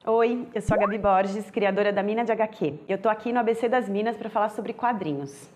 Oi, eu sou a Gabi Borges, criadora da Mina de HQ. Eu tô aqui no ABC das Minas para falar sobre quadrinhos.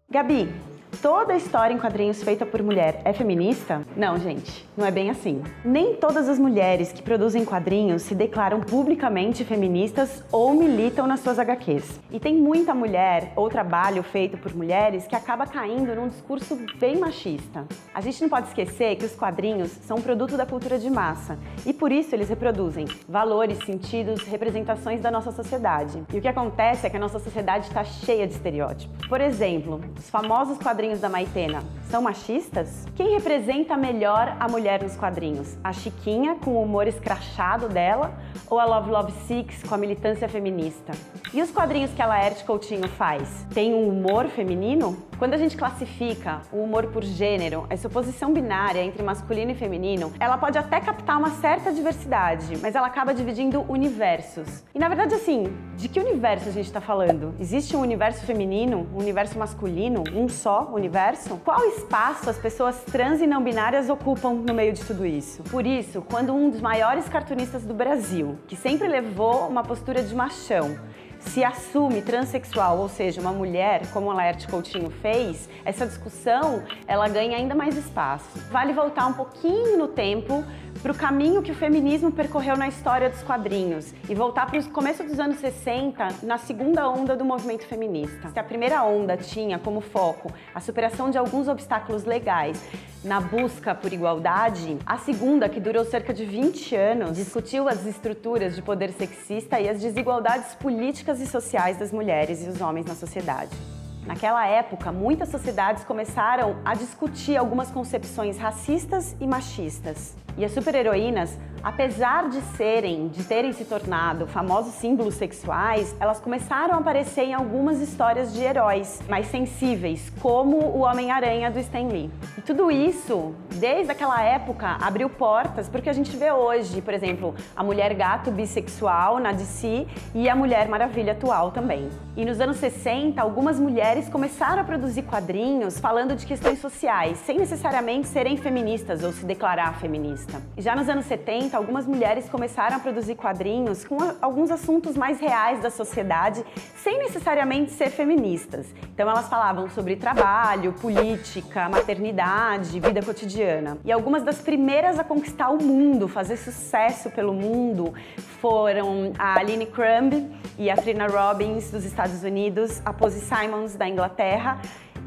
Gabi, toda história em quadrinhos feita por mulher é feminista? Não, gente, não é bem assim. Nem todas as mulheres que produzem quadrinhos se declaram publicamente feministas ou militam nas suas HQs. E tem muita mulher ou trabalho feito por mulheres que acaba caindo num discurso bem machista. A gente não pode esquecer que os quadrinhos são um produto da cultura de massa e por isso eles reproduzem valores, sentidos, representações da nossa sociedade. E o que acontece é que a nossa sociedade está cheia de estereótipos. Por exemplo, os famosos quadrinhos da Maitena são machistas? Quem representa melhor a mulher nos quadrinhos? A Chiquinha, com o humor escrachado dela, ou a Love Love Six, com a militância feminista? E os quadrinhos que a Laerte Coutinho faz? Tem um humor feminino? Quando a gente classifica o humor por gênero, essa oposição binária entre masculino e feminino, ela pode até captar uma certa diversidade, mas ela acaba dividindo universos. E na verdade, assim, de que universo a gente está falando? Existe um universo feminino, um universo masculino, um só universo? Qual espaço as pessoas trans e não binárias ocupam no meio de tudo isso? Por isso, quando um dos maiores cartunistas do Brasil, que sempre levou uma postura de machão, se assume transexual, ou seja, uma mulher, como a Laerte Coutinho fez, essa discussão ela ganha ainda mais espaço. Vale voltar um pouquinho no tempo para o caminho que o feminismo percorreu na história dos quadrinhos e voltar para o começo dos anos 60, na segunda onda do movimento feminista. Se a primeira onda tinha como foco a superação de alguns obstáculos legais na busca por igualdade, a segunda, que durou cerca de 20 anos, discutiu as estruturas de poder sexista e as desigualdades políticas e sociais das mulheres e os homens na sociedade. Naquela época, muitas sociedades começaram a discutir algumas concepções racistas e machistas. E as super-heroínas, apesar de terem se tornado famosos símbolos sexuais, elas começaram a aparecer em algumas histórias de heróis mais sensíveis, como o Homem-Aranha do Stan Lee. E tudo isso, desde aquela época, abriu portas porque a gente vê hoje, por exemplo, a Mulher Gato bissexual na DC e a Mulher Maravilha atual também. E nos anos 60, algumas mulheres começaram a produzir quadrinhos falando de questões sociais, sem necessariamente serem feministas ou se declarar feminista. E já nos anos 70, algumas mulheres começaram a produzir quadrinhos com alguns assuntos mais reais da sociedade, sem necessariamente ser feministas. Então elas falavam sobre trabalho, política, maternidade, vida cotidiana. E algumas das primeiras a conquistar o mundo, fazer sucesso pelo mundo, foram a Aline Crumb e a Trina Robbins dos Estados Unidos, a Posy Simons da Inglaterra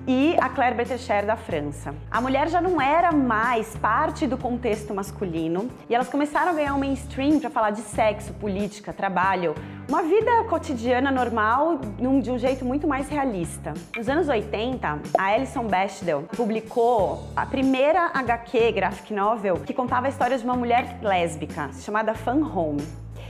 e a Claire Bretécher da França. A mulher já não era mais parte do contexto masculino e elas começaram a ganhar um mainstream para falar de sexo, política, trabalho, uma vida cotidiana normal de um jeito muito mais realista. Nos anos 80, a Alison Bechdel publicou a primeira HQ, graphic novel, que contava a história de uma mulher lésbica, chamada Fan Home.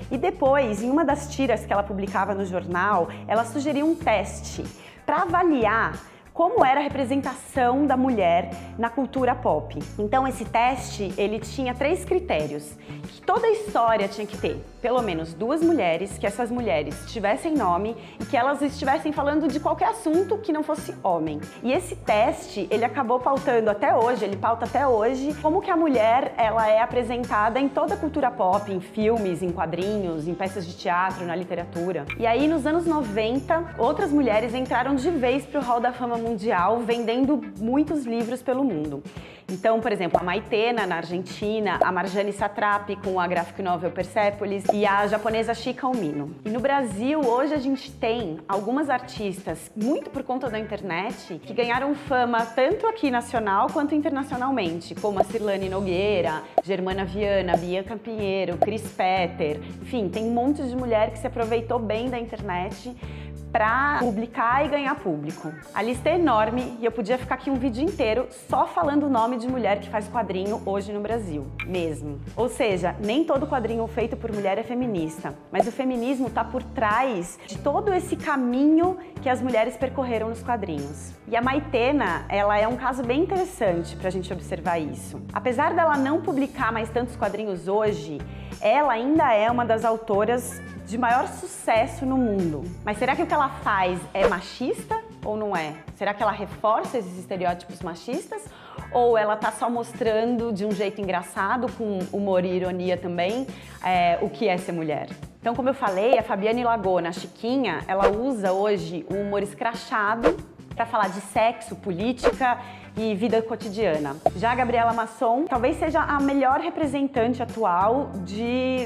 E depois, em uma das tiras que ela publicava no jornal, ela sugeriu um teste para avaliar como era a representação da mulher na cultura pop. Então esse teste, ele tinha 3 critérios, que toda a história tinha que ter pelo menos 2 mulheres, que essas mulheres tivessem nome e que elas estivessem falando de qualquer assunto que não fosse homem. E esse teste, ele acabou pautando até hoje, ele pauta até hoje, como que a mulher, ela é apresentada em toda a cultura pop, em filmes, em quadrinhos, em peças de teatro, na literatura. E aí, nos anos 90, outras mulheres entraram de vez pro Hall da Fama Mundial, vendendo muitos livros pelo mundo. Então, por exemplo, a Maitena, na Argentina, a Marjane Satrapi com a graphic novel Persepolis e a japonesa Chika Umino. E no Brasil, hoje a gente tem algumas artistas, muito por conta da internet, que ganharam fama tanto aqui nacional quanto internacionalmente, como a Cirlane Nogueira, Germana Viana, Bianca Pinheiro, Cris Petter. Enfim, tem um monte de mulher que se aproveitou bem da internet para publicar e ganhar público. A lista é enorme e eu podia ficar aqui um vídeo inteiro só falando o nome de mulher que faz quadrinho hoje no Brasil, mesmo. Ou seja, nem todo quadrinho feito por mulher é feminista, mas o feminismo está por trás de todo esse caminho que as mulheres percorreram nos quadrinhos. E a Maitena, ela é um caso bem interessante para a gente observar isso. Apesar dela não publicar mais tantos quadrinhos hoje, ela ainda é uma das autoras de maior sucesso no mundo. Mas será que o que ela faz é machista ou não é? Será que ela reforça esses estereótipos machistas? ou ela tá só mostrando de um jeito engraçado, com humor e ironia também, o que é ser mulher. Então, como eu falei, a Fabiane Lagona, a Chiquinha, ela usa hoje o humor escrachado para falar de sexo, política e vida cotidiana. Já a Gabriela Masson talvez seja a melhor representante atual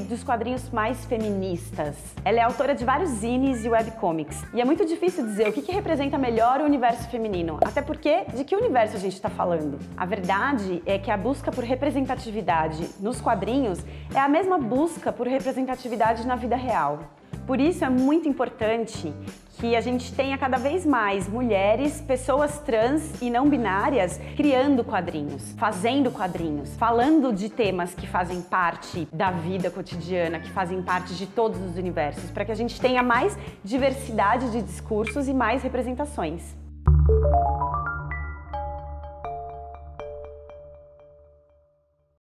dos quadrinhos mais feministas. Ela é autora de vários zines e webcomics. E é muito difícil dizer o que representa melhor o universo feminino, até porque de que universo a gente está falando? A verdade é que a busca por representatividade nos quadrinhos é a mesma busca por representatividade na vida real. Por isso é muito importante que a gente tenha cada vez mais mulheres, pessoas trans e não binárias criando quadrinhos, fazendo quadrinhos, falando de temas que fazem parte da vida cotidiana, que fazem parte de todos os universos, para que a gente tenha mais diversidade de discursos e mais representações.